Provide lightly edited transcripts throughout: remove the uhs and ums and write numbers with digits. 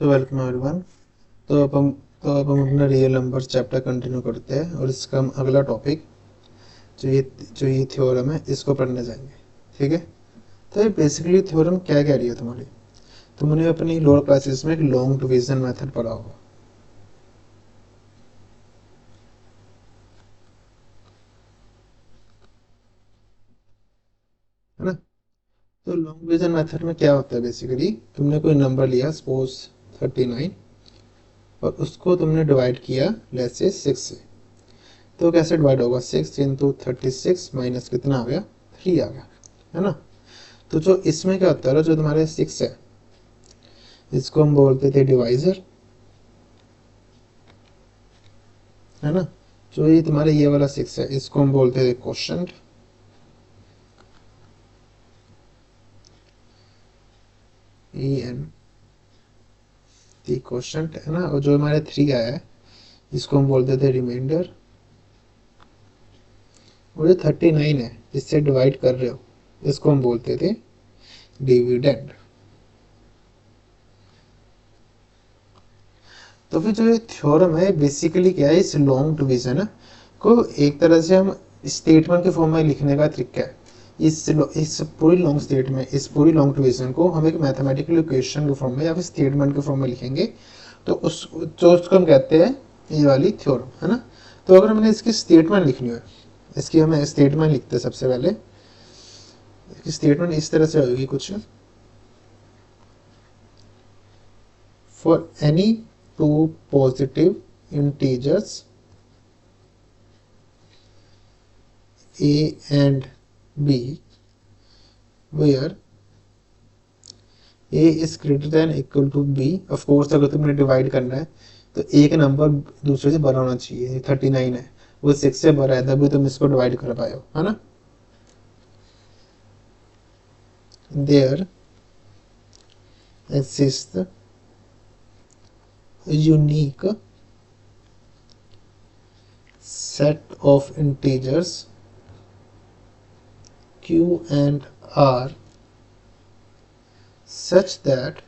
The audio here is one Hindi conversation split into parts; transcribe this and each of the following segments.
So welcome everyone. तो अब हम अपना रियल नंबर चैप्टर कंटिन्यू करते हैं और इसका हम अगला टॉपिक जो ये थ्योरम है इसको पढ़ने जाएंगे। ठीक है। तो ये बेसिकली थ्योरम क्या कह रही है तुम्हारी, तुमने अपनी लोअर क्लासेस में एक लॉन्ग डिवीजन मेथड पढ़ा होगा, है ना। तो लॉन्ग डिवीजन मेथड में क्या होता है, बेसिकली तुमने कोई नंबर लिया, सपोज 39, और उसको तुमने डिवाइड किया लेट्स से 6 से। तो कैसे डिवाइड होगा, 6 इंटू 36 माइनस कितना आ गया, 3 आ गया, है ना। तो जो इसमें क्या होता है, जो तुम्हारे 6 है इसको हम बोलते थे डिवाइजर, है ना। जो ये तुम्हारे ये वाला 6 है इसको हम बोलते थे quotient, E N T quotient, है ना। और जो हमारे 3 आया है इसको हम बोलते थे रिमाइंडर। और जो 39 है जिससे डिवाइड कर रहे हो इसको हम बोलते थे डिविडेंड। तो फिर जो ये थ्योरम है बेसिकली क्या है, इस लॉन्ग डिवीजन को एक तरह से हम स्टेटमेंट के फॉर्म में लिखने का तरीका है। इस पूरी लॉन्ग स्टेट में इस पूरी लॉन्ग डिवीजन को हम एक मैथमेटिकल इक्वेशन के फॉर्म में या फिर स्टेटमेंट के फॉर्म में लिखेंगे, तो उसको हम कहते हैं ये वाली थ्योरम, है ना। तो अगर हमने इसकी स्टेटमेंट लिखनी है, इसकी हमें स्टेटमेंट लिखते हैं सबसे पहले। स्टेटमेंट इस तरह से होगी कुछ, for any two positive integers a and b where a is greater than equal to b। Of course अगर तुमने डिवाइड करना है तो एक नंबर दूसरे से बड़ा होना चाहिए। 39 है वो 6 से बड़ा है तभी तुम इसको डिवाइड कर पाए हो, है ना। There exists a unique set of integers q and r such that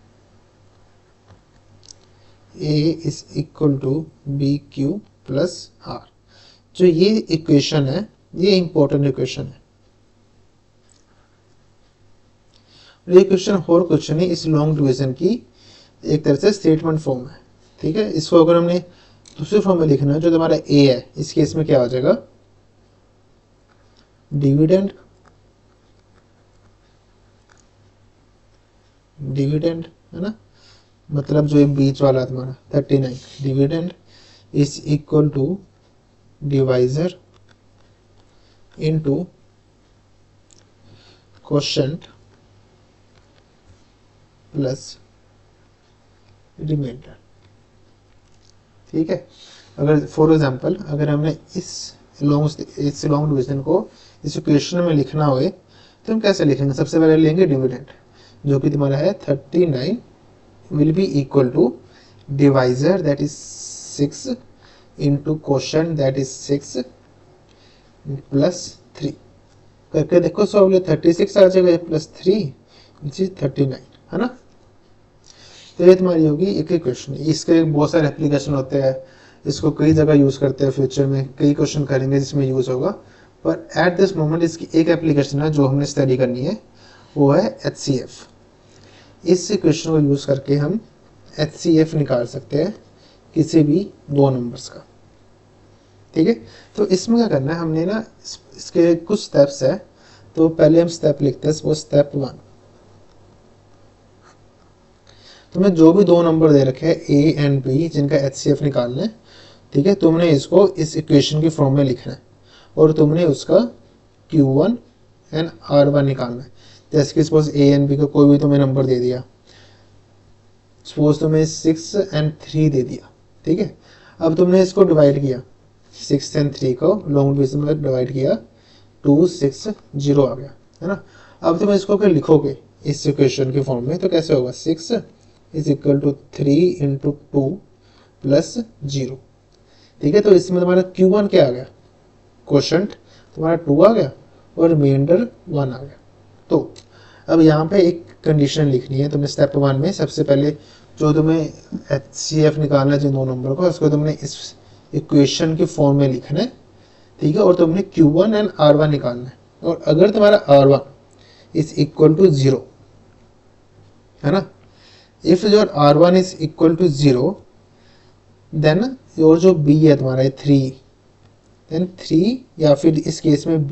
a is equal to bq plus r। जो ये इक्वेशन है ये इंपॉर्टेंट इक्वेशन है। ये क्वेश्चन और कुछ नहीं, इस लॉन्ग डिवीजन की एक तरह से स्टेटमेंट फॉर्म है। ठीक है। इसको अगर हमने दूसरे फॉर्म में लिखना है, जो तुम्हारा ए है इस केस में क्या हो जाएगा, डिविडेंड डिविडेंड, है ना। मतलब जो बीच वाला तुम्हारा 39 dividend is equal to divisor into quotient plus remainder. ठीक है। अगर फॉर एग्जांपल अगर हमने इस लॉन्ग डिवीजन को इस इक्वेशन में लिखना हो तो हम कैसे लिखेंगे, सबसे पहले लेंगे डिविडेंड जो कि तुम्हारा है 39 will be equal to divisor that is 6 into quotient that is 6 plus 3 करके देखो, सॉल्व 36 आ जाएगा प्लस 3 विच इज 39, है ना। तो ये तुम्हारी होगी एक इक्वेशन। इसके बहुत सारे एप्लीकेशन होते हैं, इसको कई जगह यूज करते हैं, फ्यूचर में कई क्वेश्चन करेंगे जिसमें यूज होगा, पर एट दिस मोमेंट इसकी एक एप्लीकेशन है जो हमने स्टडी करनी है, वो है HCF। इस इक्वेशन को यूज करके हम HCF निकाल सकते हैं किसी भी दो नंबर्स का। ठीक है। तो इसमें क्या करना है, हमने ना इसके कुछ स्टेप्स है। तो पहले हम स्टेप लिखते हैं, वो स्टेप 1। तुम्हें जो भी दो नंबर दे रखे हैं ए एंड बी जिनका HCF निकालना है, ठीक है, तुमने इसको इस इक्वेशन की फॉर्म में लिखना है और तुमने उसका Q1 एंड R1 निकालना है। जैसे कि सपोज ए एंड बी का कोई भी तुम्हें नंबर दे दिया, सपोज तुम्हें 6 एंड 3 दे दिया। ठीक है। अब तुमने इसको डिवाइड किया, 6 एंड 3 को लॉन्ग डिवीजन में डिवाइड किया, 2 6 0 आ गया, है ना। अब तुम इसको फिर लिखोगे इस इक्वेशन की फॉर्म में, तो कैसे होगा, 6 is equal to 3 into 2 plus 0। ठीक है। तो इसमें तुम्हारा Q1 क्या आ गया, क्वोशंट तुम्हारा 2 आ गया और रिमाइंडर 1 आ गया। तो अब यहाँ पे एक कंडीशन लिखनी है तुम्हें स्टेप 1 में। सबसे पहले जो तुम्हें HCF निकालना है जिन दो नंबर को, उसको तुमने इस इक्वेशन के फॉर्म में लिखना है, ठीक है। और तुमने Q1 एंड R1 निकालना है। और अगर तुम्हारा R1 इज इक्वल टू 0, है ना, if your R1 is equal to 0, then your जो B है तुम्हारा 3, देन 3 या फिर इस केस में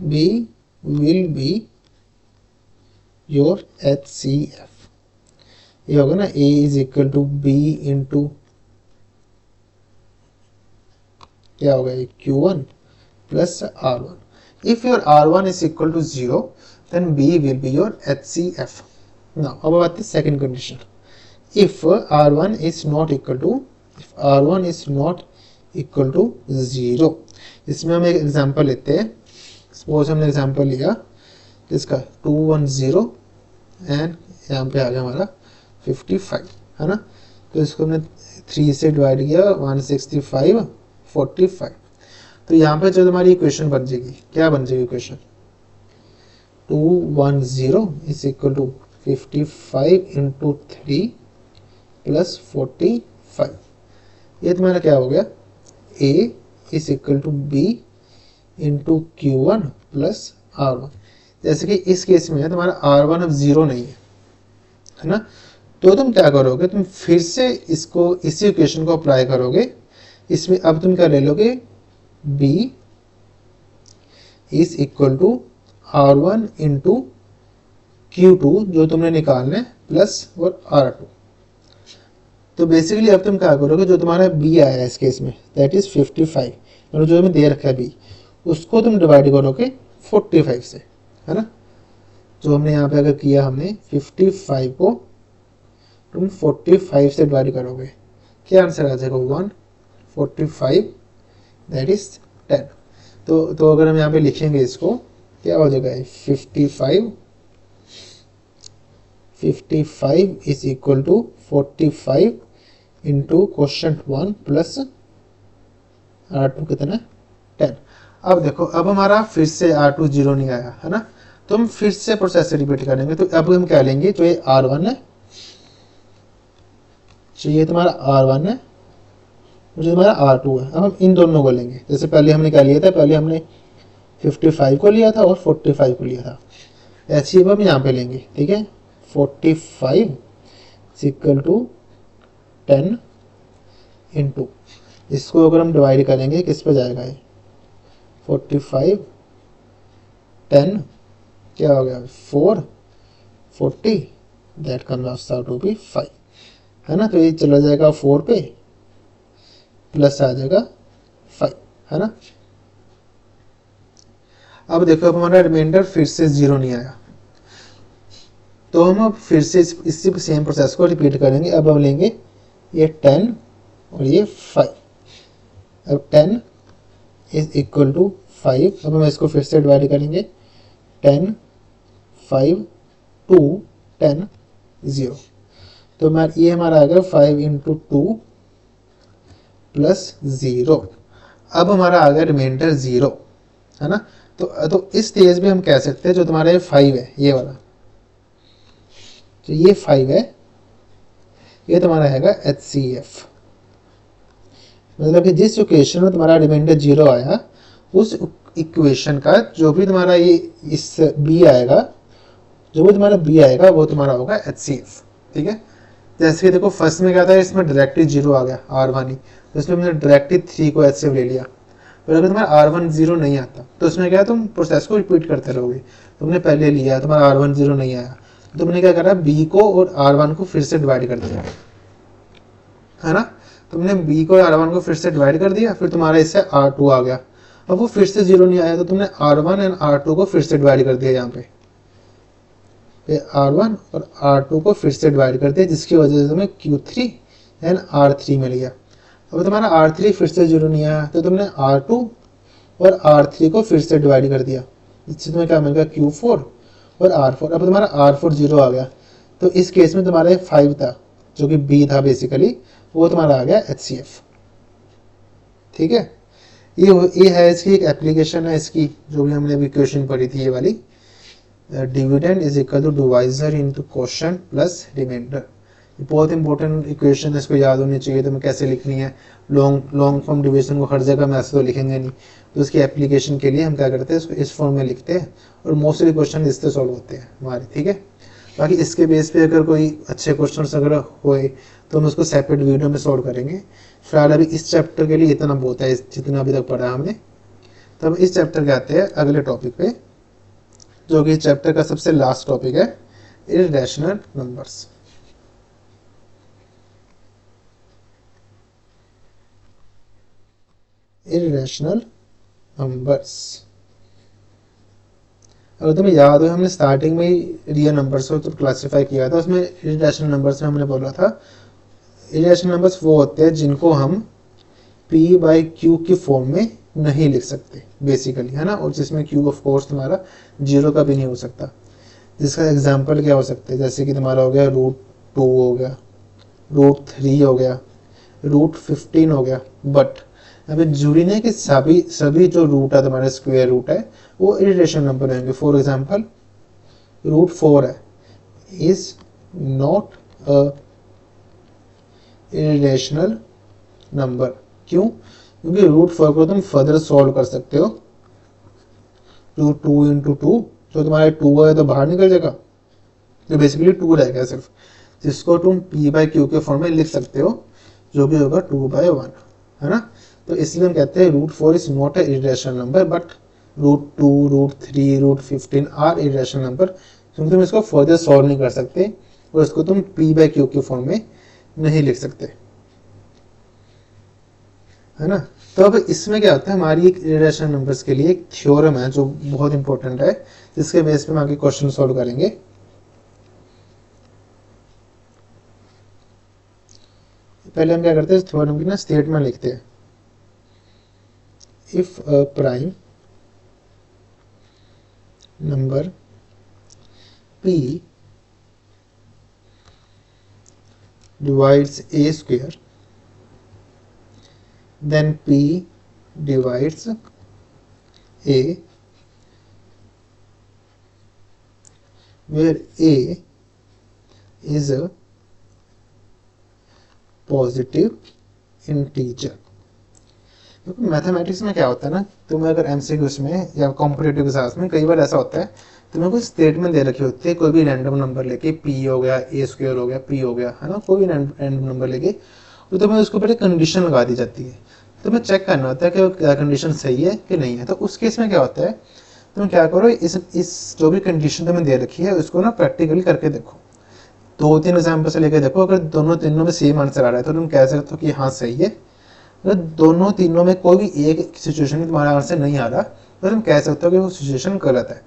B will be your HCF। ये होगा ना A is equal to B into क्या होगा ये Q1 plus R1। If your R1 is equal to 0, then B will be your HCF। Now अब आती है second condition, if R1 is not equal to 0। इसमें हम एक एग्जांपल लेते हैं। सपोज हमने एग्जांपल लिया इसका 210 एंड यहाँ पे आ गया हमारा 55, है ना। तो इसको हमने 3 से डिवाइड किया 165 45। तो यहाँ पे जो हमारी इक्वेशन बन जाएगी, क्या बन जाएगी equation, 210 is equal to 55 into 3 plus 45। ये तुम्हारा क्या हो गया, A is equal to B into Q1 plus R1। जैसे कि इस केस में है तुम्हारा R1 अब 0 नहीं है ना। तो तुम क्या करोगे, तुम फिर से इसको इसी इक्वेशन को अप्लाई करोगे। इसमें अब तुम क्या ले लोगे, B is equal to R1 into Q2 जो तुमने निकालना है प्लस और R2। तो बेसिकली अब तुम क्या करोगे, जो तुम्हारा B आया है इस केस में दैट इज 55, मतलब जो हमें दे रखा है B, उसको तुम डिवाइड करोगे 45 से, है ना। जो हमने यहाँ पे अगर किया, हमने 55 को तुम 45 से डिवाइड करोगे, क्या आंसर आ जाएगा 145 दैट इज 10। तो अगर हम यहाँ पे लिखेंगे इसको, क्या हो जाएगा 55 is equal to 45 into question 1 plus R2 कितना 10। अब देखो, अब हमारा फिर से R2 0 नहीं आया, है ना। तो हम फिर से प्रोसेस रिपीट करेंगे। तो अब हम क्या लेंगे, जो ये R1 है, तो ये तुम्हारा R1 है, जो तुम्हारा R2 है। अब हम इन दोनों को लेंगे। जैसे पहले हमने क्या लिया था, पहले हमने 55 को लिया था और 45 को लिया था। ऐसे ही हम यहाँ पे लेंगे, ठीक है। 45 इक्वल टू 10 इंटू, इसको अगर हम डिवाइड करेंगे किस पे जाएगा ये 45 10 क्या हो गया 4 40 that comes out to be 5, है ना। तो ये चला जाएगा 4 पे प्लस आ जाएगा 5, है ना। अब देखो, अब हमारा रिमाइंडर फिर से 0 नहीं आया, तो हम अब फिर से इसी सेम प्रोसेस को रिपीट करेंगे। अब हम लेंगे ये 10 और ये 5। अब 10 इज इक्वल टू 5। अब हम इसको फिर से डिवाइड करेंगे 10 5 2 10 0। तो ये हमारा आ गया 5 इंटू 2 प्लस 0। अब हमारा आ गया रिमाइंडर 0, है ना। तो इस स्टेज में हम कह सकते हैं जो तुम्हारा ये 5 है, ये वाला तो ये 5 है, ये तुम्हारा हैगा HCF। मतलब कि जिस इक्वेशन में तुम्हारा रिमाइंडर 0 आया, उस इक्वेशन का जो भी तुम्हारा ये इस B आएगा, जो भी तुम्हारा B आएगा वो तुम्हारा होगा HCF, ठीक है। जैसे कि देखो, फर्स्ट में क्या था, इसमें डायरेक्टली 0 आ गया R1 ही, तो इसमें हमने डायरेक्टली 3 को HCF ले लिया। पर अगर तुम्हारा R1 0 नहीं आता, तो उसमें क्या, तुम प्रोसेस को रिपीट करते रहोगे। तुमने पहले लिया, तुम्हारा R1 0 नहीं आया, तो तुमने क्या करा, B को और R1 को फिर से डिवाइड कर दिया, है ना। तुमने B को और R1 को फिर से डिवाइड कर दिया, फिर तुम्हारा इससे R2 आ गया। अब वो फिर से 0 नहीं आया, तो तुमने R1 एंड R2 को फिर से डिवाइड कर दिया। यहाँ पे R1 और R2 को फिर से डिवाइड कर दिया, जिसकी वजह से तुम्हें Q3 एंड R3 मिल गया। अब तुम्हारा R3 फिर से 0 नहीं आया, तो तुमने R2 और R3 को फिर से डिवाइड कर दिया, जिससे तुम्हें क्या मिल गया Q4 और R4। अब तुम्हारा R4 0 आ गया, तो इस केस में तुम्हारा 5 था जो कि B था बेसिकली, वो तुम्हारा आ गया HCF, ठीक है। ये है इसकी एक एप्लीकेशन है इसकी, जो भी हमने अभी क्वेश्चन पढ़ी थी ये वाली। Dividend is equal to divisor into quotient plus remainder. बहुत इंपॉर्टेंट इक्वेशन है, इसको याद होनी चाहिए। तो मैं कैसे लिखनी है, लॉन्ग फॉर्म डिवीजन को हर जगह में ऐसे तो लिखेंगे नहीं, तो उसकी एप्लीकेशन के लिए हम क्या करते हैं, इसको इस फॉर्म में लिखते हैं और मोस्टली क्वेश्चन इससे सॉल्व होते हैं हमारे, ठीक है। बाकी इसके बेस पे अगर कोई अच्छे क्वेश्चन अगर होए तो हम उसको सेपरेट वीडियो में सॉल्व करेंगे। फिलहाल अभी इस चैप्टर के लिए इतना बहुत है, जितना अभी तक पढ़ा हमने। तब इस चैप्टर के आते हैं अगले टॉपिक पे, जो कि चैप्टर का सबसे लास्ट टॉपिक है, इररेशनल नंबर्स। इररेशनल नंबर्स, अगर तुम्हें याद हो हमने स्टार्टिंग में ही रियल नंबर्स को तो क्लासिफाई किया था। उसमें इररेशनल नंबर्स में हमने बोला था इररेशनल नंबर्स वो होते हैं जिनको हम p/q की फॉर्म में नहीं लिख सकते बेसिकली, है ना, और जिसमें q ऑफ कोर्स तुम्हारा 0 का भी नहीं हो सकता। जिसका एग्जांपल क्या हो सकता है, जैसे कि तुम्हारा हो गया √2 हो गया, √3 हो गया, √15 हो गया। बट अभी जरूरी नहीं कि सभी जो रूट है तुम्हारे स्क्वायर रूट है वो इररेशनल नंबर होंगे। फॉर एग्जांपल √4 है, is not a irrational number. क्यों? क्योंकि √4 को तुम फर्दर सॉल्व कर सकते हो। √2 × 2, जो तुम्हारे 2 है तो बाहर निकल जाएगा, तो बेसिकली 2 रहेगा सिर्फ, जिसको तुम p/q के फॉर्म में लिख सकते हो, जो भी होगा 2/1, है ना। तो इसलिए हम कहते हैं √4 is not a irrational number, but √2, √3, √15 are irrational number, क्योंकि तुम इसको फर्दर सॉल्व नहीं कर सकते और इसको तुम p/q के फॉर्म में नहीं लिख सकते, है ना। तो अब इसमें क्या होता है, हमारी एक इररेशनल नंबर्स के लिए एक थ्योरम है जो बहुत इंपॉर्टेंट है, जिसके बेस पे हम आगे क्वेश्चन सॉल्व करेंगे। पहले हम क्या करते हैं, थ्योरम की ना स्टेटमेंट लिखते हैं। If a prime number p divides a square, then p divides a, where a is a positive integer। Mathematics में क्या होता है ना, तुम्हें अगर एमसीक्यूज में या कॉम्पिटिटिव क्लास में कई बार ऐसा होता है, तुम्हें कोई स्टेटमेंट दे रखी होती है, कोई भी रैंडम नंबर लेके, p हो गया, a² हो गया, p हो गया, है ना, कोई भी रैंडम नंबर लेके, तो तुम्हें उसके ऊपर एक कंडीशन लगा दी जाती है। तुम्हें चेक करना होता है कि क्या कंडीशन सही है कि नहीं है। तो उस केस में क्या होता है, तुम क्या करो, इस जो भी कंडीशन तुम्हें दे रखी है उसको ना प्रैक्टिकली करके देखो, 2-3 एग्जाम्पल से लेकर देखो। अगर दोनों तीनों में सेम आंसर आ रहा है तो तुम कह सकते हो कि हाँ सही है। अगर दोनों तीनों में कोई भी एक सिचुएशन में तुम्हारा आंसर नहीं आ रहा तो तुम कह सकते हो कि वो सिचुएशन गलत है।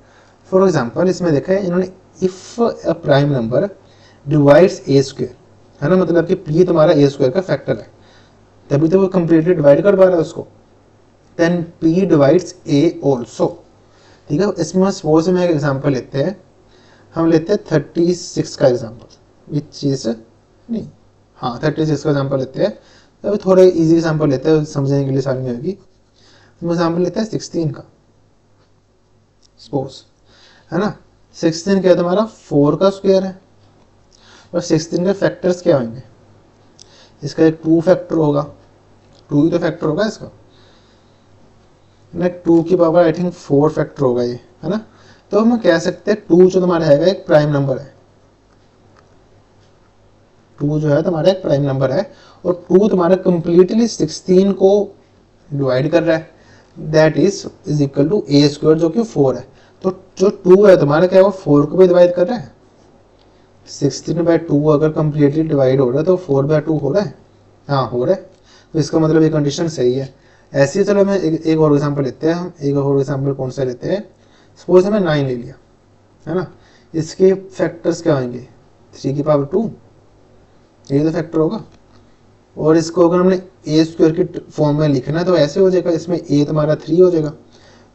फॉर एग्जांपल इसमें देखा है इन्होंने, if a prime number divides a², है ना, मतलब कि p तुम्हारा a² का फैक्टर है, तभी तो वो कंप्लीटली डिवाइड कर पा रहा है उसको। Then p divides a also, ठीक है। इसमें सपोज में एक एग्जांपल लेते हैं, हम लेते हैं 36 का एग्जांपल, विच इज नहीं, हाँ 36 का एग्जांपल लेते हैं। अभी थोड़े इजी एग्जांपल लेते हैं, समझने के लिए आसानी होगी। हम एग्जांपल लेते हैं 16 का, सपोज, है ना। 16 क्या है तुम्हारा, 4 का स्क्वायर है, और 16 के फैक्टर्स क्या होंगे, इसका एक 2 फैक्टर होगा, 2 ही तो फैक्टर होगा इसका, 2 की पावर आई थिंक 4 फैक्टर होगा ये, है ना। तो हम कह सकते हैं 2 जो तुम्हारा है एक प्राइम नंबर है, 2 जो है तुम्हारा एक प्राइम नंबर है, और 2 तुम्हारा कंप्लीटली 16 को डिवाइड कर रहा है, that is equal to a² जो कि 4 है। तो जो 2 है तुम्हारा क्या है, वो 4 को भी डिवाइड कर रहा है। 16/2 अगर कंप्लीटली डिवाइड हो रहा है तो 4/2 हो रहा है, हाँ हो रहा है। तो इसका मतलब ये कंडीशन सही है। ऐसे ही चलो मैं एक और एग्जांपल लेते हैं। हम एक और एग्जांपल कौन सा लेते हैं, सपोज हमें 9 ले लिया, है ना। इसके फैक्टर्स क्या होंगे, 3 की पावर 2, ये तो फैक्टर होगा। और इसको अगर हमने a² की फॉर्म में लिखना है तो ऐसे हो जाएगा, इसमें a तुम्हारा 3 हो जाएगा।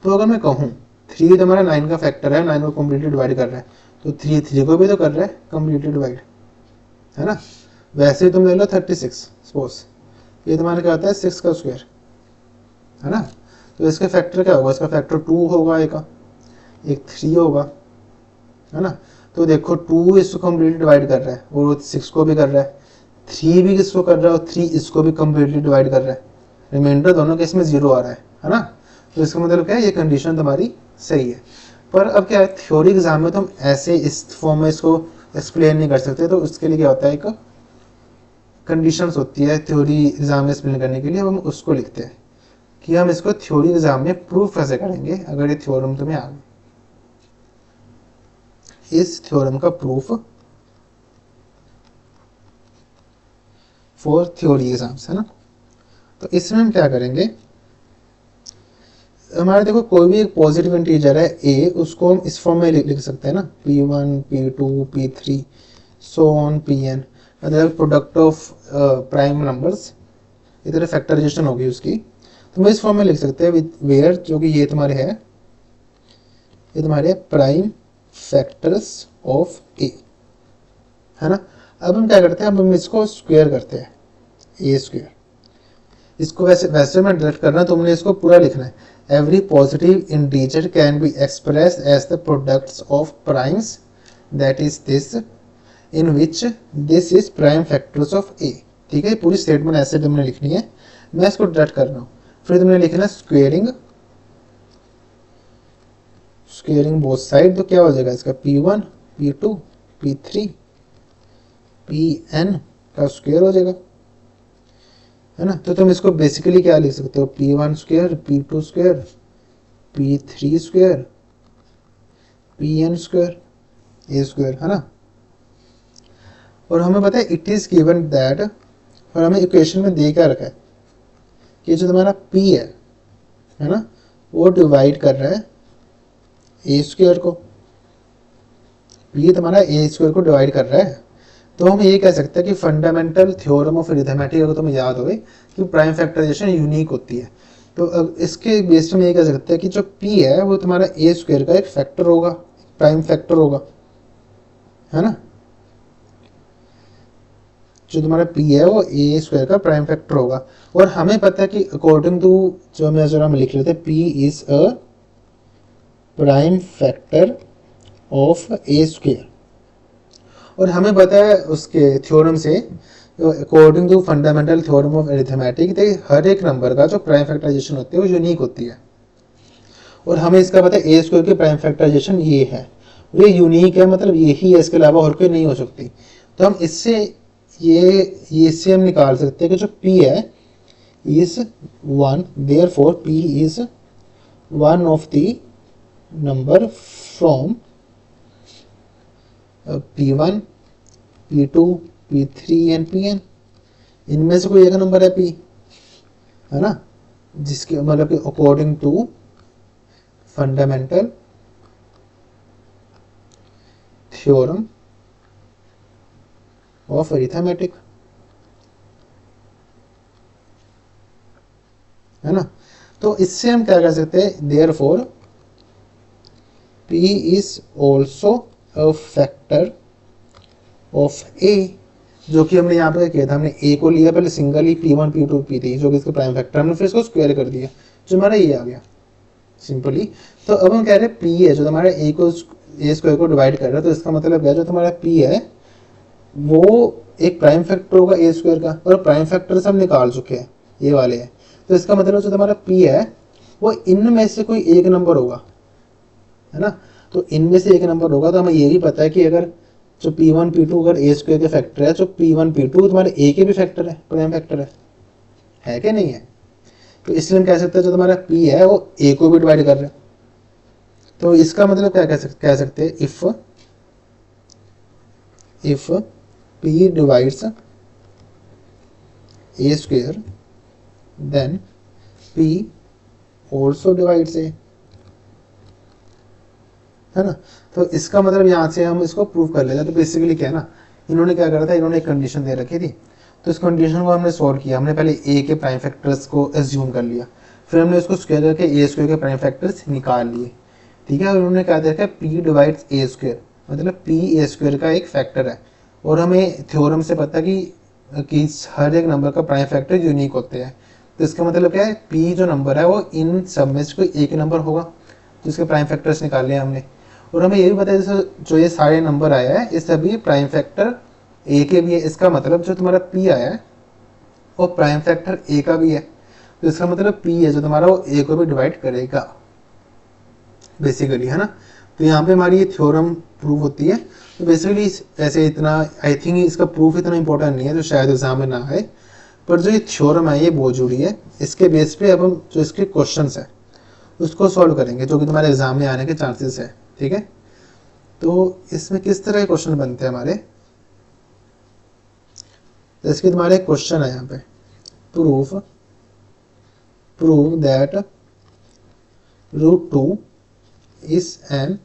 तो अगर मैं कहूँ 3 तुम्हारा 9 का फैक्टर है, 9 को कम्प्लीटली डिवाइड कर रहा है, तो 3 को भी तो कर रहा है कम्प्लीटली डिवाइड, है ना। वैसे ही तुम ले लो 36, सपोज ये तुम्हारा क्या होता है 6 का स्क्वायर, है ना। तो इसका फैक्टर क्या होगा, इसका फैक्टर 2 होगा, एक 3 होगा, है ना। तो देखो 2 इसको कम्प्लीटली डिवाइड कर रहा है और 6 को भी कर रहा है, 3 भी इसको कर रहा है और 3 इसको भी कम्प्लीटली डिवाइड कर रहा है, रिमाइंडर दोनों केस में 0 आ रहा है ना। तो इसका मतलब क्या है, ये कंडीशन तुम्हारी सही है। पर अब क्या है, थ्योरी एग्जाम में तो हम ऐसे इस फॉर्म में इसको एक्सप्लेन नहीं कर सकते, तो उसके लिए क्या होता है, एक कंडीशंस होती है थ्योरी एग्जाम में एक्सप्लेन करने के लिए। अब हम उसको लिखते हैं कि हम इसको थ्योरी एग्जाम में प्रूफ कैसे करेंगे अगर ये थ्योरम तुम्हें आ गया। इस थ्योरम का प्रूफ फॉर थ्योरी एग्जाम्स, है ना। तो इसमें हम क्या करेंगे, हमारे देखो कोई भी एक पॉजिटिव इंटीजर है a, उसको हम इस फॉर्म में लिख सकते हैं ना, p1 p2 p3 so on pn, मतलब प्रोडक्ट ऑफ प्राइम नंबर्स, इधर फैक्टराइजेशन होगी उसकी। तो हम इस फॉर्म में लिख सकते हैं विद वेयर, जो कि ये तुम्हारे है, ये तुम्हारे प्राइम फैक्टर्स ऑफ a, है ना। अब हम क्या करते हैं, अब हम इसको स्क्वायर करते हैं, a स्क्वायर। इसको वैसे मैं डायरेक्ट करना, तुमने इसको पूरा लिखना है। Every positive integer can be express as the products of primes that is this in which this is prime factors of A. ठीक है, पूरी स्टेटमेंट ऐसे तुमने लिखनी है, मैं इसको डायरेक्ट कर रहा हूँ। फिर तुमने लिखना है स्क्वेयरिंग, स्क्वेयरिंग बोथ साइड, तो क्या हो जाएगा इसका p1 p2 p3 pn का स्क्वायर हो जाएगा, है ना। तो तुम इसको बेसिकली क्या लिख सकते हो, p1 square p2 square p3 square pn square a square, है ना। और हमें पता है इट इज गिवन दैट, और हमें इक्वेशन में दे क्या रखा है कि जो तुम्हारा p है ना, वो डिवाइड कर रहा है a स्क्वायर को, p तुम्हारा a स्क्वायर को डिवाइड कर रहा है। तो हम ये कह सकते हैं कि फंडामेंटल थ्योरम ऑफ अरिथमेटिक, अगर तुम्हें याद होवे कि प्राइम फैक्टराइजेशन यूनिक होती है, तो अब इसके बेस पे हम ये कह सकते हैं कि जो p है वो तुम्हारा a स्क्वायर का एक फैक्टर होगा, प्राइम फैक्टर होगा, है ना। जो तुम्हारा p है वो a स्क्वायर का प्राइम फैक्टर होगा। और हमें पता है कि अकॉर्डिंग टू जो हम लिख लेते हैं, p is a prime factor of a square. और हमें पता है उसके थ्योरम से, according to fundamental theorem of arithmetic, हर एक नंबर का जो प्राइम फैक्टराइजेशन होती है वो यूनिक होती है। और हमें इसका पता है ए स्क्वायर की प्राइम फैक्टराइजेशन ये है, ये यूनिक है, मतलब यही है, इसके अलावा और कोई नहीं हो सकती। तो हम इससे इससे हम निकाल सकते हैं कि जो p है is 1, therefore p is one of the number from p1 p2 p3 and pn। इनमें से कोई एक नंबर है p, है ना, जिसके मतलब कि according to fundamental theorem of arithmetic, है ना। तो इससे हम क्या कर सकते हैं, therefore p is also a factor of a, जो कि हमने यहाँ पे किया था, हमने a को लिया पहले सिंगल ही p1 p2 p3 जो कि इसका प्राइम फैक्टर, हमने फिर इसको स्क्वायर कर दिया, जो हमारा ये आ गया सिंपली। तो अब हम कह रहे हैं p है जो तुम्हारा a स्क्वायर को डिवाइड कर रहा है, तो इसका मतलब क्या है, जो तुम्हारा p है वो एक प्राइम फैक्टर होगा a स्क्वायर का, और प्राइम फैक्टर से हम निकाल चुके हैं, ये वाले हैं। तो इसका मतलब जो तुम्हारा p है वो इनमें से कोई एक नंबर होगा, है ना। तो इनमें से एक नंबर होगा। तो हमें ये भी पता है कि अगर जो p1 p2 अगर a स्क्वायर के फैक्टर है, तो p1 p2 तुम्हारे a के भी फैक्टर है, प्राइम फैक्टर है कि नहीं है। तो इसलिए हम कह सकते हैं जो तुम्हारा p है वो a को भी डिवाइड कर रहा है। तो इसका मतलब क्या कह सकते हैं, if p divides a square then p also divides a, है ना। तो इसका मतलब यहाँ से हम इसको प्रूव कर लेते हैं। तो बेसिकली क्या है ना, इन्होंने क्या करा था, इन्होंने एक कंडीशन दे रखी थी, तो इस कंडीशन को हमने सॉल्व किया। हमने पहले a के प्राइम फैक्टर्स को एज्यूम कर लिया, फिर हमने उसको स्क्वायर करके a स्क्वायर के प्राइम फैक्टर्स निकाल लिए, ठीक है। और उन्होंने क्या दे रखा है, p डिवाइड्स a स्क्वायर, मतलब p a स्क्वायर का एक फैक्टर है। और हमें थ्योरम से पता कि हर एक नंबर का प्राइम फैक्टर यूनिक होते हैं। तो इसका मतलब क्या है, p जो नंबर है वो इन सब में से कोई एक नंबर होगा, तो इसके प्राइम फैक्टर्स निकाले हमने। और हमें ये भी पता है जैसे जो ये सारे नंबर आया है ये सभी प्राइम फैक्टर ए के भी है, इसका मतलब जो तुम्हारा पी आया है वो प्राइम फैक्टर ए का भी है, तो इसका मतलब पी है जो तुम्हारा वो ए को भी डिवाइड करेगा बेसिकली, है ना। तो यहाँ पे हमारी ये थ्योरम प्रूव होती है। तो बेसिकली ऐसे इतना आई थिंक इसका प्रूफ इतना इंपॉर्टेंट नहीं है तो शायद एग्जाम में ना आए, पर जो ये थ्योरम है ये बहुत जरूरी है। इसके बेस पे अब हम जो इसके क्वेश्चंस है उसको सॉल्व करेंगे जो कि तुम्हारे एग्जाम में आने के चांसेस है, ठीक है। तो इसमें किस तरह के क्वेश्चन बनते हैं हमारे, तो इसके तुम्हारे क्वेश्चन है यहाँ पे, prove that √2 is an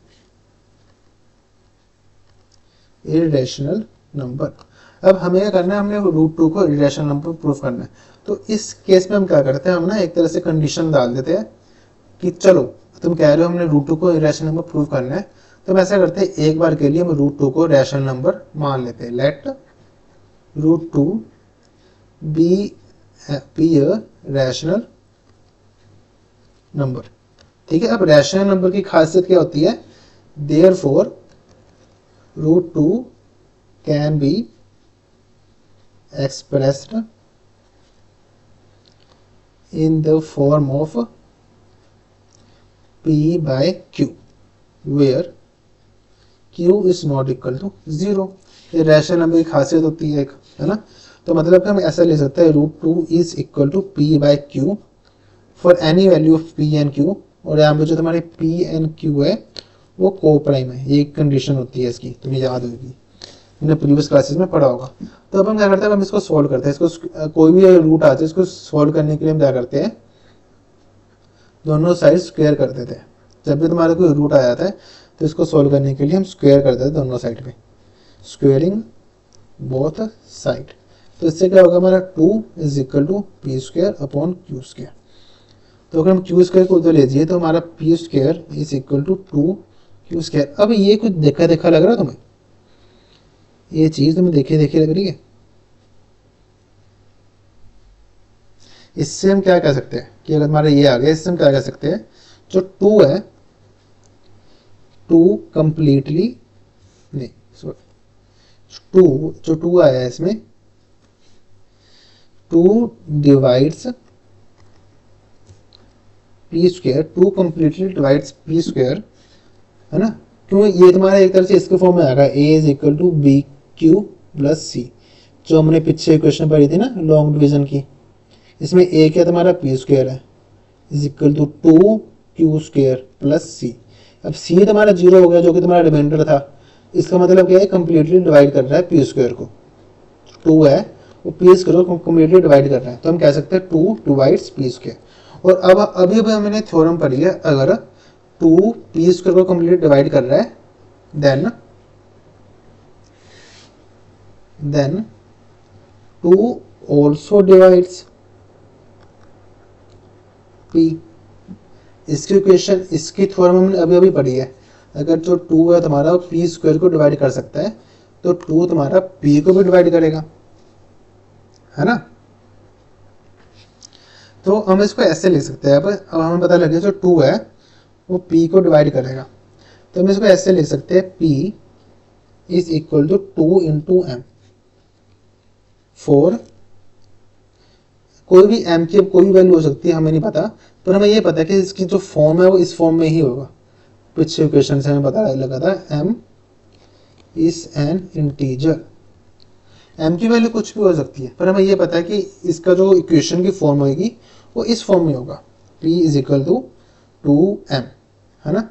irrational number। अब हमें क्या करना है, हमने √2 को irrational नंबर प्रूव करना है। तो इस केस में हम क्या करते हैं, हम ना एक तरह से कंडीशन डाल देते हैं कि चलो तुम कह रहे हो हमने √2 को irrational नंबर प्रूव करना है, तो हम ऐसा करते हैं एक बार के लिए हम √2 को रैशनल नंबर मान लेते हैं। Let √2 be a rational number, ठीक है। अब रैशनल नंबर की खासियत क्या होती है, therefore √2 can be expressed in the form of p by q where q is not equal to 0। ये रैशनल नंबर की खासियत होती है एक, है ना। तो मतलब कि हम ऐसा ले सकते हैं √2 is equal to p by q for any value of p and q, और यहाँ पे जो तुम्हारे p एंड q है वो को प्राइम है, ये एक कंडीशन होती है इसकी, तुम्हें याद होगी, मैंने प्रीवियस क्लासेस में पढ़ा होगा। तो अब हम क्या करते हैं, हम इसको सॉल्व करते हैं, इसको कोई भी रूट आता है इसको सॉल्व करने के लिए हम क्या करते हैं, दोनों साइड स्क्वायर कर देते हैं। जब भी तुम्हारा कोई रूट आ जाता है तो इसको सॉल्व करने के लिए हम स्क्वायर कर देते हैं दोनों साइड पे, स्क्वेयरिंग बोथ साइड। तो इससे क्या होगा, हमारा 2 is equal to p square upon q square. तो अगर हम क्यू स्क्वायर को उधर ले जाइए तो हमारा p square is equal to 2 Q square. अब ये कुछ देखा देखा लग रहा है तुम्हें, ये चीज तुम्हें देखी देखी लग रही है। इससे हम क्या कह सकते हैं कि अगर हमारा ये आ गया, इससे हम क्या कह सकते हैं, जो 2 है 2 कंप्लीटली नहीं सॉरी 2 जो 2 आया है इसमें 2 divides P square, 2 completely divides P square, है ना। क्यों, ये तुम्हारा एक तरह से इसके फॉर्म में आ रहा है A is equal to B Q plus C, जो हमने पीछे क्वेश्चन पढ़ी थी ना लॉन्ग डिवीजन की। इसमें ए क्या तुम्हारा पी स्क्वायर है is equal to 2 Q square plus C. अब सी तुम्हारा 0 हो गया जो कि तुम्हारा रिमाइंडर था, इसका मतलब क्या है, कंप्लीटली डिवाइड कर रहा है पी स्क्वायर को, 2 है वो पी स्क्वायर को कंप्लीटली डिवाइड कर रहा है। तो हम कह सकते हैं 2 डिवाइड्स पी स्क्वायर। और अब अभी हमने थ्योरम पढ़ी है, अगर 2 पी स्क्वायर को कंप्लीटली डिवाइड कर रहा है देन 2 ऑल्सो डिवाइड्स पी। इसकी इक्वेशन, इसकी थ्योरम हमने अभी अभी पढ़ी है, अगर जो 2 है तुम्हारा पी स्क्वायर को डिवाइड कर सकता है तो 2 तुम्हारा पी को भी डिवाइड करेगा, है ना। तो हम इसको ऐसे लिख सकते हैं, अब हमें पता लगे जो 2 है वो p को डिवाइड करेगा, तो हम इसको ऐसे लिख सकते हैं p is equal to 2 into m. For कोई भी m की कोई भी वैल्यू हो सकती है, हमें नहीं पता, पर हमें ये पता है कि इसकी जो फॉर्म है वो इस फॉर्म में ही होगा। पिछले इक्वेशन से हमें पता लगा था m is an integer, m की वैल्यू कुछ भी हो सकती है, पर हमें ये पता है कि इसका जो इक्वेशन की फॉर्म होगी वो इस फॉर्म में होगा, p is equal to 2m, है ना।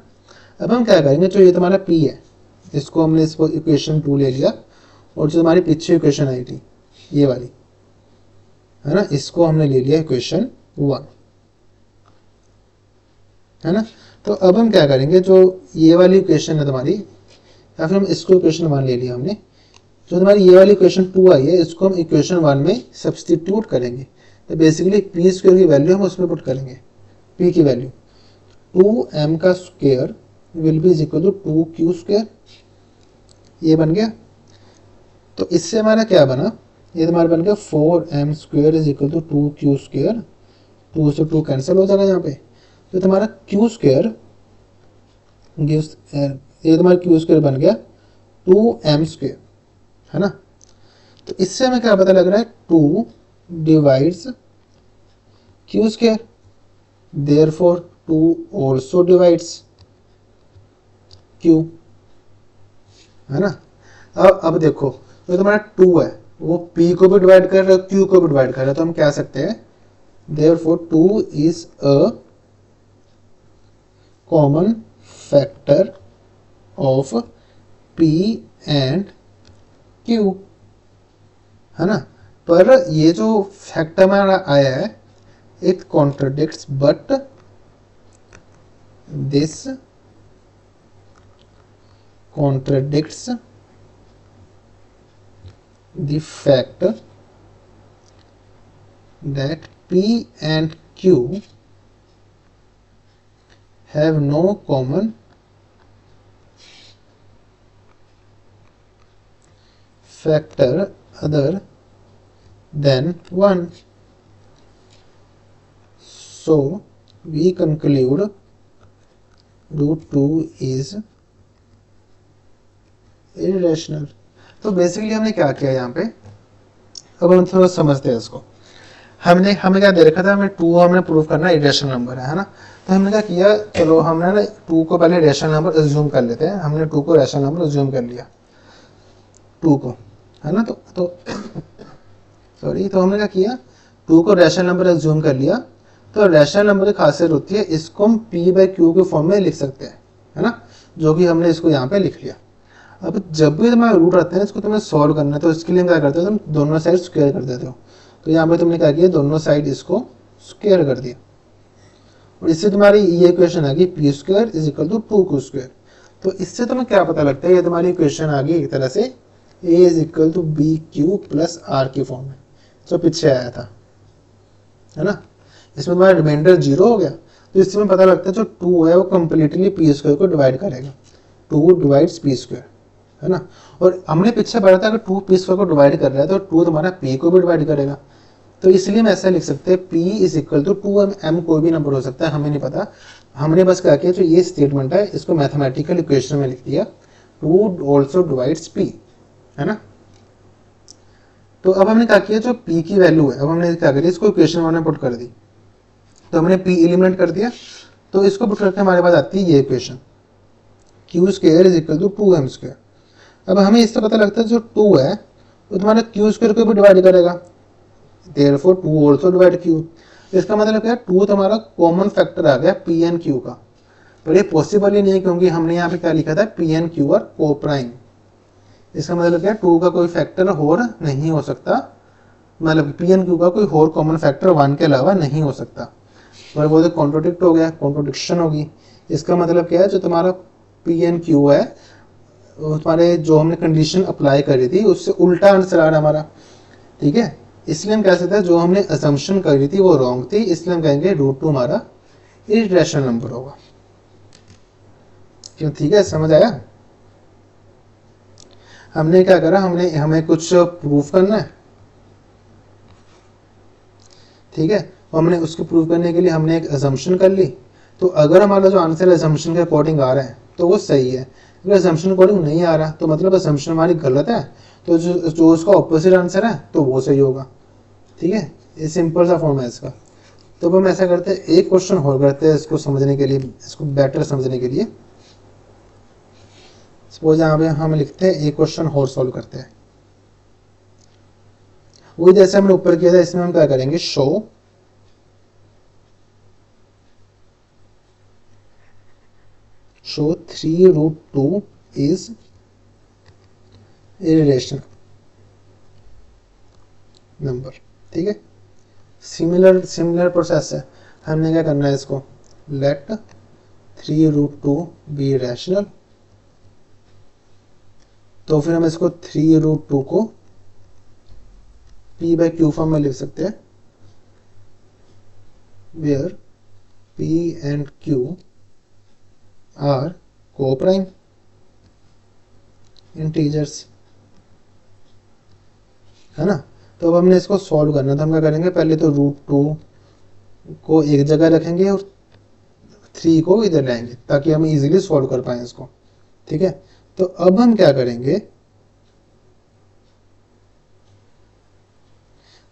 अब हम क्या करेंगे, जो ये तुम्हारा p है इसको हमने इसको इक्वेशन 2 ले लिया, और जो हमारी पीछे इक्वेशन आई थी ये वाली, है ना, इसको हमने ले लिया इक्वेशन 1, है ना। तो अब हम क्या करेंगे, जो ये वाली इक्वेशन है तुम्हारी, या फिर हम इसको इक्वेशन 1 ले लिया हमने, जो तुम्हारी ये वाली इक्वेशन 2 आई है इसको हम इक्वेशन 1 में सब्स्टिट्यूट करेंगे। तो बेसिकली पी स्क्वायर की वैल्यू हम उसमें पुट करेंगे, p की वैल्यू 2m का square will be is equal to 2q square, ये बन गया। तो इससे हमारा क्या बना, ये तुम्हारा बन गया 4m square is equal to 2q square, 2 से 2 कैंसिल हो जाएगा यहाँ पे, तो तुम्हारा q स्क्वायर गिव्स ये तुम्हारा क्यू स्क्वायर बन गया 2m², है ना। तो इससे हमें क्या पता लग रहा है, 2 divides Q square, therefore 2 also divides Q, है ना। अब देखो तो तुम्हारा 2 है, वो p को भी डिवाइड कर रहा है, q को भी डिवाइड कर रहा है, तो हम कह सकते हैं therefore 2 is a common factor of p and q, है ना। पर ये जो फैक्टर हमारा आया है, it contradicts but this contradicts the fact that P and Q have no common factor other than 1. So we conclude root 2 is irrational. तो बेसिकली हमने क्या किया यहाँ पे, अब हम थोड़ा समझते हैं इसको। हमें क्या दे रखा था, हमें 2 हमने प्रूव करना इरेशनल नंबर है ना। तो हमने क्या किया, चलो हमने ना 2 को पहले रेशनल नंबर अज्यूम कर लेते हैं। हमने 2 को रेशनल नंबर अज्यूम कर लिया, 2 को, है ना। तो सॉरी, तो हमने क्या किया, 2 को रेशनल नंबर अज्यूम कर लिया। तो रेशनल नंबर की खासियत होती है, इसको हम p/q के फॉर्म में लिख सकते हैं, है ना, जो कि हमने इसको यहाँ पे लिख लिया। अब जब भी तुम्हारे रूट आते हैं, इसको तुम्हें सॉल्व करना है, तो इसके लिए क्या करते हो, तुम दोनों साइड स्क्वायर कर देते हो। तो यहाँ पे तुमने क्या किया, दोनों साइड इसको स्क्वायर कर दिया, और इससे तुम्हारी ये इक्वेशन आ गई p² = 2q²। तो इससे तुम्हें क्या पता लगता है, ये तुम्हारी इक्वेशन आ गई एक तरह से a = bq + r की फॉर्म में, जो पीछे आया था, है ना। इसमें तुम्हारा रिमाइंडर 0 हो गया। तो इससे में पता लगता है जो 2 है वो कंप्लीटली p² को डिवाइड करेगा, 2 डिवाइड्स p², है ना। और हमने पीछे पढ़ा था कि 2 p² को डिवाइड कर रहा है, तो 2 तुम्हारा p को भी डिवाइड करेगा। तो इसलिए हम ऐसा लिख सकते हैं p = 2m, कोई भी नंबर हो सकता है, हमें नहीं पता। हमने बस क्या किया, जो ये स्टेटमेंट है इसको मैथमेटिकल इक्वेशन में लिख दिया, 2 ऑल्सो डिवाइड्स p, है ना। तो अब हमने क्या किया, जो p की वैल्यू है, अब हमने क्या किया, इसको इक्वेशन में पुट कर दी। तो हमने p एलिमिनेट कर दिया, तो इसको पुट करके हमारे पास आती है ये इक्वेशन, q² = 2m²। अब हमें इससे पता लगता है जो 2 है वो तुम्हारा q² को भी डिवाइड करेगा, therefore 2 also divide q। इसका मतलब क्या है, 2 तुम्हारा कॉमन फैक्टर आ गया p and q का। पर ये पॉसिबल ही नहीं है, क्योंकि हमने यहाँ पे क्या लिखा था, p and q आर को प्राइम। इसका मतलब क्या है, 2 का कोई फैक्टर और नहीं हो सकता, मतलब p and q का कोई और कॉमन फैक्टर 1 के अलावा नहीं हो सकता। पर वो तो कॉन्ट्रोडिक्ट हो गया, कॉन्ट्रोडिक्शन होगी। इसका मतलब क्या है, जो तुम्हारा p and q है, तुम्हारे जो हमने कंडीशन अप्लाई करी थी उससे उल्टा आंसर आ रहा हमारा, ठीक है। इसलिए हम कह सकते हैं जो हमने असम्पशन करी थी वो रॉन्ग थी, इसलिए हम कहेंगे √2 हमारा इरेशनल नंबर होगा। क्यों, ठीक है, समझ आया। हमने क्या करा, हमें कुछ प्रूफ करना है, ठीक है। हमने उसको प्रूव करने के लिए हमने एक असम्पशन कर ली। तो अगर हमारा जो आंसर असम्पशन के अकॉर्डिंग आ रहा है तो वो सही है, अगर असम्पशन अकॉर्डिंग नहीं आ रहा तो मतलब असम्पशन हमारी गलत है, तो जो उसका ऑपोजिट आंसर है तो वो सही होगा, ठीक है। ये सिंपल सा फॉर्म है इसका। तो अब हम ऐसा करते हैं, एक क्वेश्चन और करते हैं इसको समझने के लिए, इसको बेटर समझने के लिए। सपोज यहाँ पे हम लिखते हैं एक क्वेश्चन और सॉल्व करते हैं, वही जैसे हमने ऊपर किया था। इसमें हम क्या करेंगे, show show 3√2 is irrational number, ठीक है। सिमिलर प्रोसेस है। हमने क्या करना है, इसको let 3√2 be rational। तो फिर हम इसको 3√2 को p/q फॉर्म में लिख सकते हैं, where p and q are co-prime integers, है ना। तो अब हमने इसको सॉल्व करना, तो हम क्या करेंगे, पहले तो √2 को एक जगह रखेंगे और 3 को इधर लाएंगे ताकि हम इजीली सॉल्व कर पाए इसको, ठीक है, तो अब हम क्या करेंगे,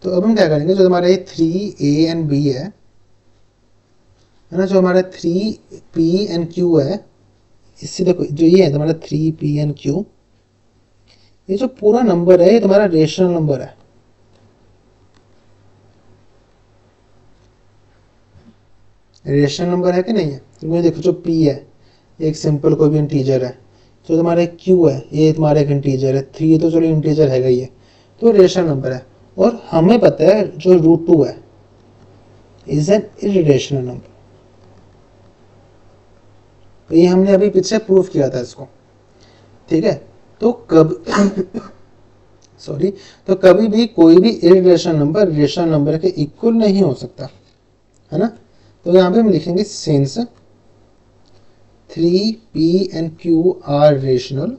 जो हमारे 3a and b है ना, जो हमारा 3p and q है, इससे देखो जो ये है तुम्हारा 3p and q, ये जो पूरा नंबर है ये तुम्हारा रेशनल नंबर है। रेशनल नंबर है कि नहीं है, क्योंकि देखो जो p है एक सिंपल कोई भी इंटीजर है, जो तुम्हारा q है ये तुम्हारा एक इंटीजर है, 3 तो चलो इंटीजर है ही है, तो रेशनल नंबर है। और हमें पता है जो √2 है इज एन इरेशनल नंबर, तो ये हमने अभी पीछे प्रूफ किया था इसको, ठीक है। तो तो कभी भी कोई भी इरेशनल नंबर रेशनल नंबर के इक्वल नहीं हो सकता, है ना। तो यहाँ पे हम लिखेंगे since 3p and q are rational,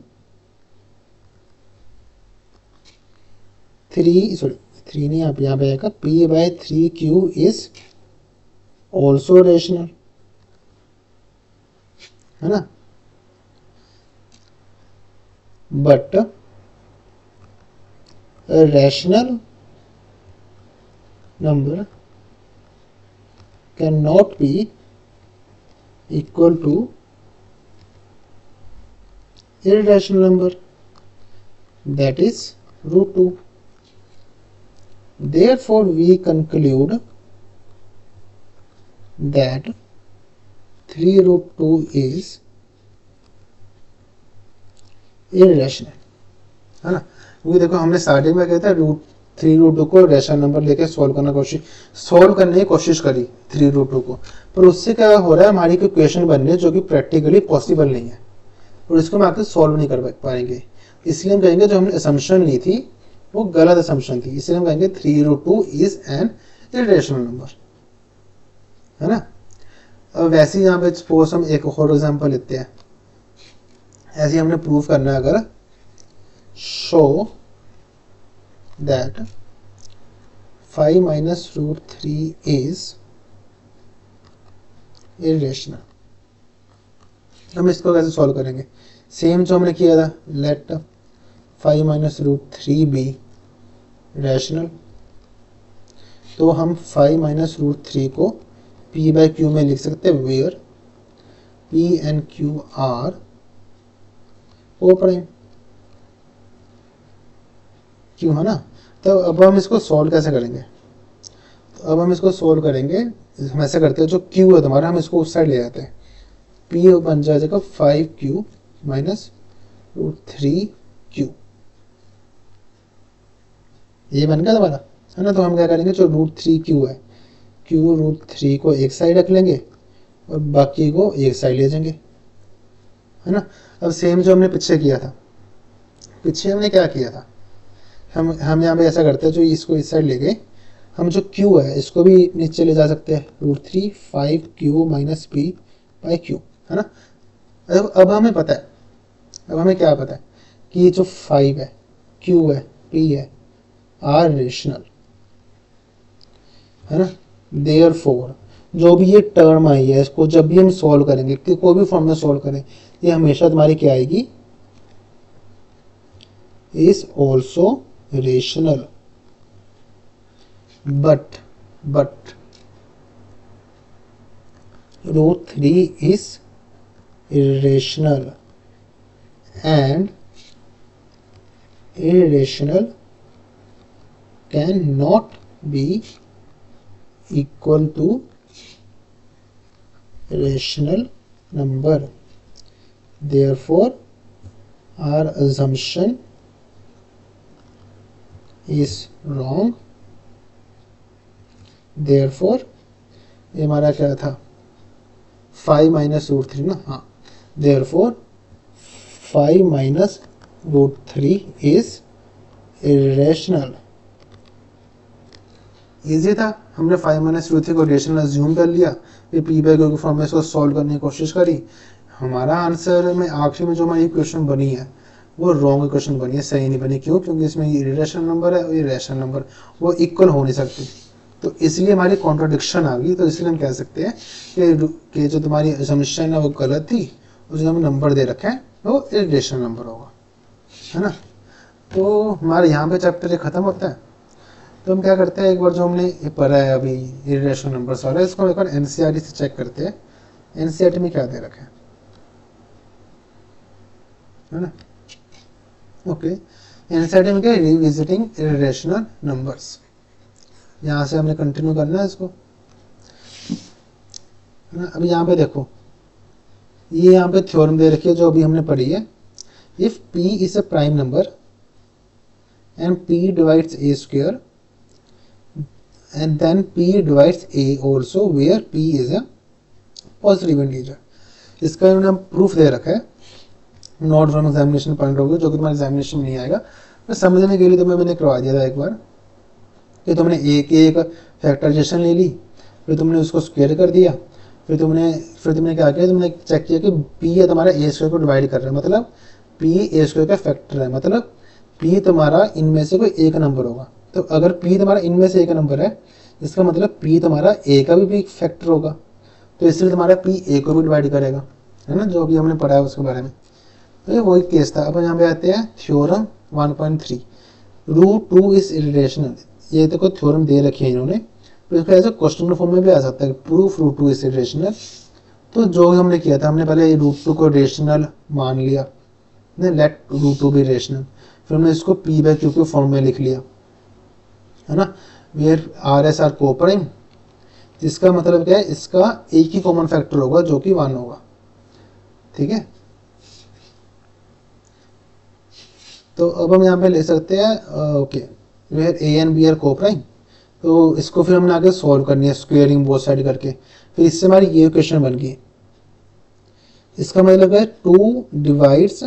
3 नहीं, यहाँ पे आएगा p/3q इज ऑल्सो रेशनल, है ना। But a rational number cannot be equal to irrational number, that is √2. Therefore we conclude that 3√2 is irrational, है ना। क्योंकि देखो हमने स्टार्टिंग में कहता है 3√2 को रेशनल नंबर लेके सॉल्व करने की कोशिश करी 3√2 को, पर उससे क्या हो रहा है, हमारी कोई क्वेश्चन बन रही है जो कि प्रैक्टिकली पॉसिबल नहीं है और इसको हम आके सॉल्व नहीं कर पाएंगे। इसलिए हम कहेंगे जो हमने असम्पशन ली थी वो गलत असम्पशन थी, इसलिए हम कहेंगे 3√2 इज एन इरेशनल नंबर, है ना। अब वैसे ही यहाँ पे सपोज हम एक और एग्जांपल लेते हैं, ऐसे हमने प्रूव करना है, अगर शो दैट 5 - √3 इज इरेशनल। हम इसको कैसे सॉल्व करेंगे, सेम जो हमने किया था, लेट 5 - √3 बी रैशनल। तो हम 5 - √3 को p/q में लिख सकते हैं, where p&q R O prime, क्यों, है ना। तो अब हम इसको सॉल्व कैसे करेंगे, तो अब हम इसको सॉल्व करेंगे, हम ऐसा करते हैं, जो q है तुम्हारा हम इसको उस साइड ले जाते हैं, p बन जाएगा 5q - √3q, ये बन गया तुम्हारा, है ना। तो हम क्या करेंगे, जो √3q है, q √3 को एक साइड रख लेंगे और बाकी को एक साइड ले जाएंगे, है ना। अब सेम जो हमने पीछे किया था, पीछे हमने क्या किया था, हम यहाँ पे ऐसा करते हैं, जो इसको इस साइड ले गए, हम जो q है इसको भी नीचे ले जा सकते हैं, √3 5q - p/q, है ना। अब हमें पता है, अब हमें क्या पता है कि ये जो 5 है, q है, p है, आर रेशनल, है ना। देयरफॉर जो भी ये टर्म आई है, इसको जब भी हम सॉल्व करेंगे, कि कोई भी फॉर्म में सॉल्व करें, ये हमेशा तुम्हारी क्या आएगी, is also rational, but √3 is irrational and irrational cannot be equal to rational number. Therefore our assumption is wrong. Therefore ये हमारा क्या था, 5 - √3 ना, हाँ। Therefore 5 - √3 is irrational. इजी था, हमने 5 - √3 को रेशनल अज्यूम कर लिया, फिर p/q के फॉर्म में इसको सॉल्व करने की कोशिश करी। हमारा आंसर में आखिरी में जो हमारी क्वेश्चन बनी है वो रॉन्ग क्वेश्चन बनी है, सही नहीं बनी। क्यों? क्योंकि इसमें ये इरेशनल नंबर है और ये रैशनल नंबर, वो इक्वल हो नहीं सकती, तो इसलिए हमारी कॉन्ट्राडिक्शन आ गई। तो इसलिए हम कह सकते हैं कि जो तुम्हारी असम्पशन है वो गलत थी, और जो हमें नंबर दे रखे हैं वो इरेशनल नंबर होगा, है ना। तो हमारे यहाँ पे चैप्टर खत्म होता है। तो हम क्या करते हैं, एक बार जो हमने ये पढ़ा है अभी इरेशनल नंबर्स वाला, इसको एक बार एनसीईआरटी से चेक करते हैं एनसीईआरटी में क्या दे रखा है ना। ओके, एनसीईआरटी में क्या, रिविजिटिंग इरेशनल नंबर्स, यहाँ से हमने कंटिन्यू करना है इसको, है ना। अभी यहाँ पे देखो, ये यहाँ पे थ्योरम दे रखी है जो अभी हमने पढ़ी है, if p is a prime number and p divides a square and then p divides a also where p is a positive integer। इसका इन्होंने प्रूफ दे रखा है, not from examination point of view, जो कि तुम्हारे एग्जामिनेशन में नहीं आएगा, पर समझने के लिए तुम्हें मैंने करवा दिया था एक बार कि तुमने a की एक फैक्टराइजेशन ले ली, फिर तुमने उसको स्क्वायर कर दिया, फिर तुमने क्या किया, तुमने चेक किया कि p है तुम्हारा a स्क्वायर को डिवाइड कर रहा है, मतलब p a स्क्वायर का फैक्टर है, मतलब p तुम्हारा इनमें से कोई एक नंबर होगा। तो अगर p तुम्हारा इनमें से एक नंबर है, इसका मतलब p तुम्हारा a का भी फैक्टर होगा, तो इसलिए तुम्हारा p a को भी डिवाइड करेगा, है ना, जो अभी हमने पढ़ा है उसके बारे में। तो ये वही केस था। अब यहाँ पे आते हैं थ्योरम 1.3, रूट 2 इज इरेशनल। ये तो कोई थ्योरम दे रखी है इन्होंने, तो इसको ऐसे क्वेश्चन फॉर्म में भी आ सकता है, प्रूफ रूट 2 इज इरेशनल। तो जो हमने किया था, हमने पहले रूट 2 को रेशनल मान लिया, लेट रूट 2 भी रेशनल, फिर हमने इसको p बाई क्यू के फॉर्म में लिख लिया, है ना, where r s are coprime, जिसका मतलब क्या है, इसका एक ही कॉमन फैक्टर होगा जो कि 1 होगा, ठीक है। तो अब हम यहाँ पे ले सकते हैं okay, where a and b are coprime, तो इसको फिर हमने आगे सॉल्व करनी है स्क्वेयरिंग बोथ साइड करके, फिर इससे हमारी ये इक्वेशन बन गई। इसका मतलब है 2 divides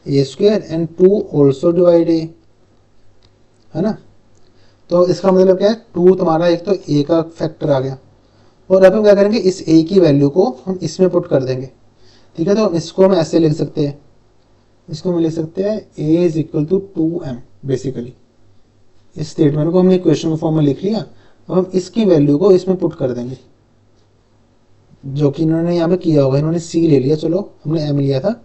a square and 2 also divide a, है ना। तो इसका मतलब क्या है, 2 तुम्हारा एक तो a का फैक्टर आ गया, और अब हम क्या करेंगे, इस a की वैल्यू को हम इसमें पुट कर देंगे, ठीक है। तो इसको हम ऐसे लिख सकते हैं, इसको हम लिख सकते हैं a is equal to 2m, basically इस स्टेटमेंट को हमने इक्वेशन के फॉर्म में लिख लिया। अब हम इसकी वैल्यू को इसमें पुट कर देंगे, जो कि इन्होंने यहाँ पे किया होगा, इन्होंने c ले लिया, चलो हमने m लिया था,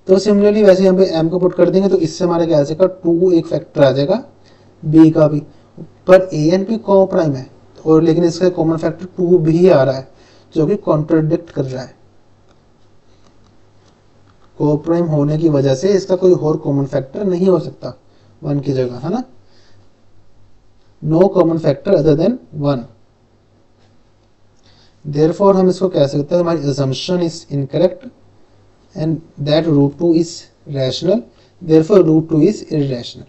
तो सिमिलरली वैसे यहाँ पे m को पुट कर देंगे, तो इससे हमारा क्या आ जाएगा, 2 एक फैक्टर आ जाएगा b का भी, पर a एंड b को प्राइम है, और लेकिन इसका कॉमन फैक्टर 2 भी आ रहा है, जो कि कॉन्ट्रडिक्ट कर रहा है, को प्राइम होने की वजह से इसका कोई और कॉमन फैक्टर नहीं हो सकता 1 की जगह, है ना, no common factor other than 1। Therefore हम इसको कह सकते हैं हमारी assumption is incorrect and that root 2 is rational, therefore root 2 is irrational,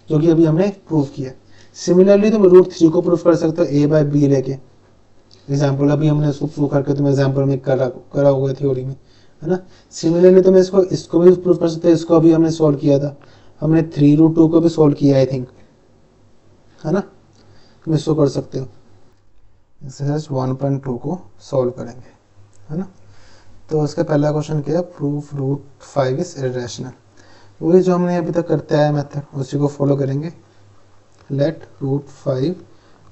जो कि अभी हमने प्रूव किया। सिमिलरली तुम रूट 3 को प्रूव कर सकते हो a बाय b लेके, एग्जाम्पल अभी हमने इसको प्रूव करके तुम एग्जाम्पल में करा होगा थ्योरी में, है ना। सिमिलरली तुम इसको भी प्रूव कर सकते हो, इसको अभी हमने सॉल्व किया था, हमने 3√2 को भी सॉल्व किया आई थिंक, है ना, तुम इसको कर सकते हो। एक्सरसाइज 1.2 को सॉल्व करेंगे, है ना। तो इसका पहला क्वेश्चन क्या है, प्रूफ रूट 5 इज इरेशनल, वही जो हमने अभी तक करते आया मेथड, उसी को फॉलो करेंगे। लेट रूट 5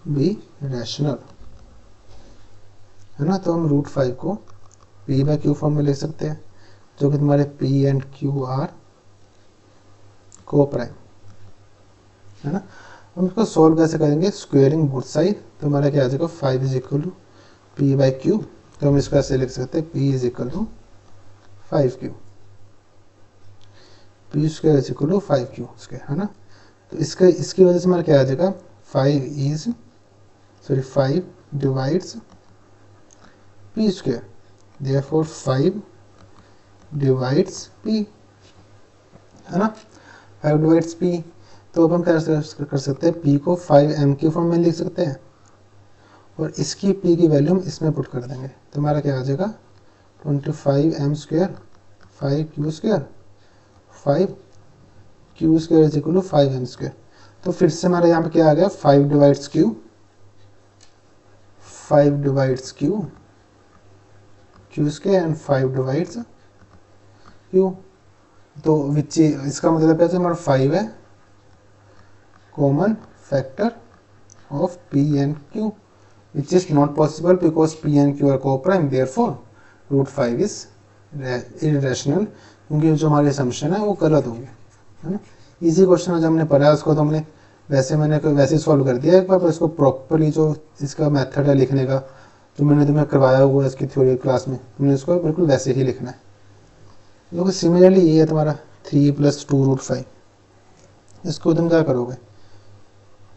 बी रैशनल, है ना। तो हम रूट 5 को p बाई क्यू फॉर्म में लिख सकते हैं, जो कि तुम्हारे p एंड q आर को प्राइम, है ना। हम इसको सॉल्व कैसे करेंगे, स्क्वेयरिंग बोथ साइड, तो हमारा क्या आ जाएगा, 5 is equal to p by q, तो हम इसको ऐसे लिख सकते हैं, p is equal to 5q, p square is equal to 5q square, है ना। तो इसकी वजह से हमारा क्या आ जाएगा, 5 divides p square, therefore 5 divides p, है ना, 5 डिवाइड्स p। तो अब हम क्या कर सकते हैं, p को 5m के फॉर्म में लिख सकते हैं, और इसकी p की वैल्यू हम इसमें पुट कर देंगे, तो हमारा क्या आ जाएगा, 25m square 5q square 5q square is equal to 5m square. तो फिर से हमारा यहाँ पे क्या आ गया, 5 divides q square and 5 divides q, तो विच इसका मतलब है हमारा 5 है common factor of p and q, which is not possible because p and q are co-prime, therefore root 5 is irrational, क्योंकि जो हमारी असम्पशन है वो गलत होंगे, है ना। इजी क्वेश्चन है, जब हमने पढ़ा उसको तो हमने वैसे सॉल्व कर दिया एक बार, पर इसको प्रॉपरली जो इसका मेथड है लिखने का, जो मैंने तुम्हें करवाया हुआ है इसकी थ्योरी क्लास में, तुमने इसको बिल्कुल वैसे ही लिखना है। देखो सिमिलरली ये है तुम्हारा 3 + 2√5, इसको तुम क्या करोगे,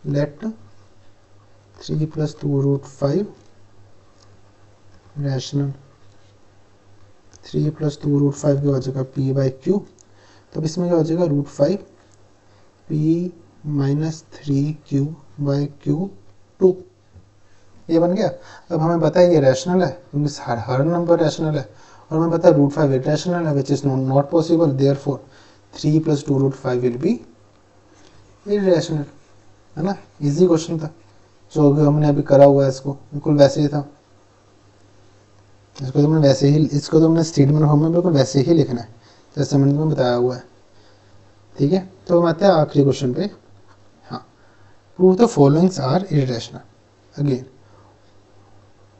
लेट 3 + 2√5 रैशनल, 3 + 2√5 क्या हो जाएगा p/q, तो इसमें क्या हो जाएगा √5 p - 3q/q2, ये बन गया। अब हमें पता है ये रैशनल है, क्योंकि हर नंबर रैशनल है, और हमें पता है √5 इरेशनल है, which is not possible, therefore 3 + 2√5 will be irrational, है ना। इजी क्वेश्चन था, जो हमने अभी करा हुआ है इसको बिल्कुल वैसे ही था। इसको तुमने स्टेटमेंट फॉर्म में बिल्कुल वैसे ही लिखना है जैसे मैंने तुम्हें बताया हुआ है, ठीक है। तो हम आते हैं आखिरी क्वेश्चन पे। हाँ, prove the followings are irrational. Again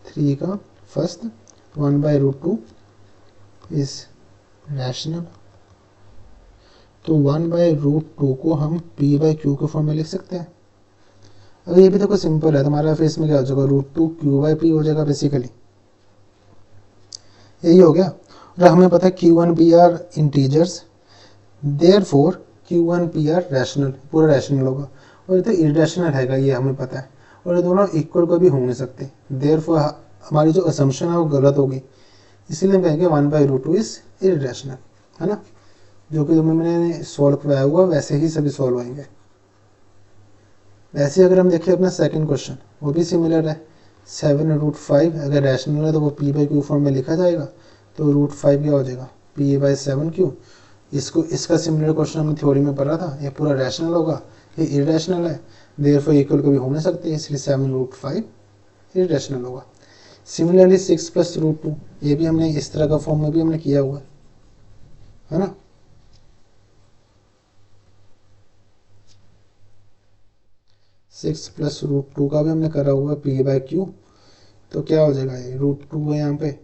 3 का फर्स्ट 1/√2 इज रैशनल, तो 1/√2 को हम p/q के फॉर्म में लिख सकते हैं। अब ये भी देखो सिंपल है तुम्हारा, फिर इसमें क्या हो जाएगा √2 q/p हो जाएगा, बेसिकली यही हो गया। और हमें पता है q1 p are integers, therefore q1 p are rational, पूरा रैशनल होगा, और ये तो इरेशनल है ये हमें पता है, और ये दोनों इक्वल कभी हो नहीं सकते, देयरफॉर हमारी जो असम्पशन है वो गलत होगी, इसीलिए हम कहेंगे 1/√2 इज इरेशनल, है ना। जो कि मैंने सॉल्व कराया हुआ वैसे ही सभी सॉल्व होंगे। वैसे अगर हम देखें अपना सेकंड क्वेश्चन, वो भी सिमिलर है। 7√5 अगर रैशनल है तो वो p/q फॉर्म में लिखा जाएगा, तो √5 क्या हो जाएगा p/7q। इसका सिमिलर क्वेश्चन हमने थ्योरी में पढ़ा था, ये पूरा रैशनल होगा, ये इरेशनल है, देयरफॉर इक्वल कभी हो नहीं सकते, इसलिए 7√5 इरेशनल होगा। सिमिलरली 6 + √2, ये भी हमने इस तरह का फॉर्म में भी हमने किया हुआ है ना। 6 + √2 का भी हमने करा हुआ p/q, तो क्या हो जाएगा ये √2 है यहाँ पे,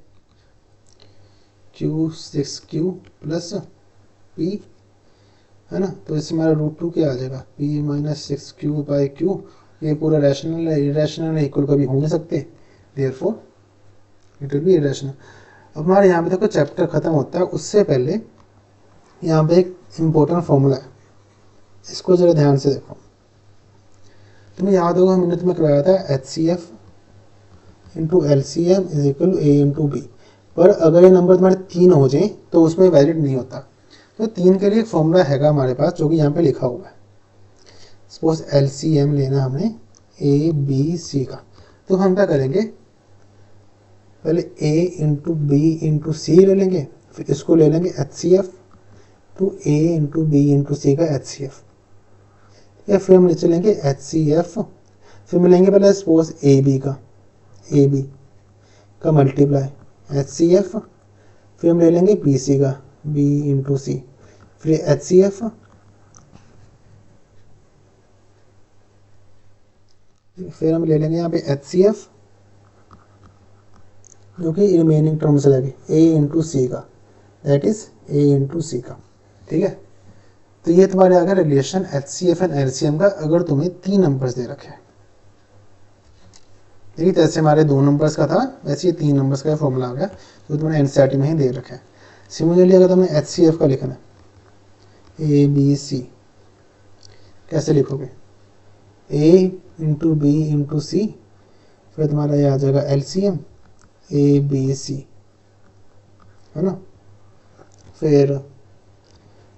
q 6q + p, है ना। तो इसमें हमारा √2 क्या आ जाएगा p - 6q/q, ये पूरा रैशनल है, इरेशनल है, इक्वल कभी हो नहीं सकते, therefore it will be irrational. अब हमारे यहाँ पे देखो चैप्टर खत्म होता है, उससे पहले यहाँ पे एक इम्पोर्टेंट फॉर्मूला है, इसको जरा ध्यान से देखो। तुम्हें याद होगा मैंने तुम्हें कराया था HCF × LCM = A × B, पर अगर ये नंबर तुम्हारे 3 हो जाए तो उसमें वैलिड नहीं होता। तो 3 के लिए एक फॉर्मूला हैगा हमारे पास, जो कि यहाँ पे लिखा हुआ है। सपोज LCM लेना हमने A B C का, तो हम क्या करेंगे, पहले A × B × C ले लेंगे, फिर इसको ले लेंगे HCF, तो A × B × C का HCF, या फिर हम ले चलेंगे HCF, फिर मिलेंगे पहले सपोज AB का मल्टीप्लाई HCF, फिर हम ले लेंगे BC का B × C, फिर HCF, फिर हम ले लेंगे यहाँ पे HCF, जो कि रिमेनिंग टर्म्स रहेगी A × C का, दैट इज A × C का, ठीक है। तो ये तुम्हारे अगर रिलेशन HCF एंड LCM का, अगर तुम्हें 3 नंबर्स दे रखे हैं, ठीक है, जैसे हमारे 2 नंबर्स का था वैसे ये 3 नंबर्स का फॉर्मूला आ गया, जो तुम्हें एनसीईआरटी में ही दे रखे हैं। सिमिलरली अगर तुम्हें HCF का लिखना है ABC, कैसे लिखोगे A × B × C, फिर तुम्हारा ये आ जाएगा LCM ABC, है ना, फिर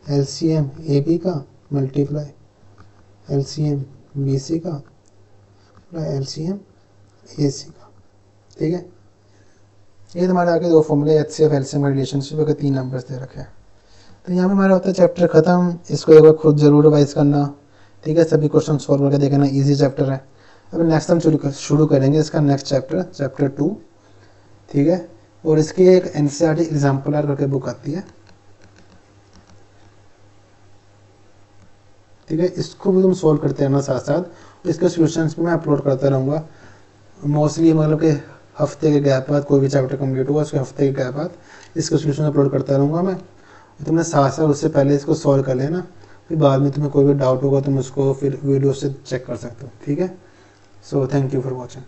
LCM AB का मल्टीप्लाई LCM BC का LCM AC का, ठीक है। ये तुम्हारे आगे 2 फॉर्मूले HCF LCM का रिलेशनशिप अगर 3 नंबर्स दे रखे हैं। तो यहाँ पे हमारा होता है चैप्टर खत्म। इसको एक बार खुद जरूर रिवाइज करना, ठीक है, सभी क्वेश्चन सॉल्व करके देखना, इजी चैप्टर है। अब नेक्स्ट हम शुरू करेंगे इसका नेक्स्ट चैप्टर 2, ठीक है। और इसकी एक एनसीईआरटी एग्जाम्पलर करके बुक आती है, ठीक है, इसको भी तुम सॉल्व करते रहना साथ साथ। इसके सॉल्यूशंस भी मैं अपलोड करता रहूँगा, मोस्टली मतलब कि हफ्ते के गैप बाद कोई भी चैप्टर कंप्लीट हुआ उसके हफ्ते के गैप बाद इसका सोल्यूशन अपलोड करता रहूँगा मैं। तुमने साथ साथ उससे पहले इसको सॉल्व कर लेना, फिर बाद में तुम्हें कोई भी डाउट होगा तुम उसको फिर वीडियो से चेक कर सकते हो। ठीक है, so thank you for watching.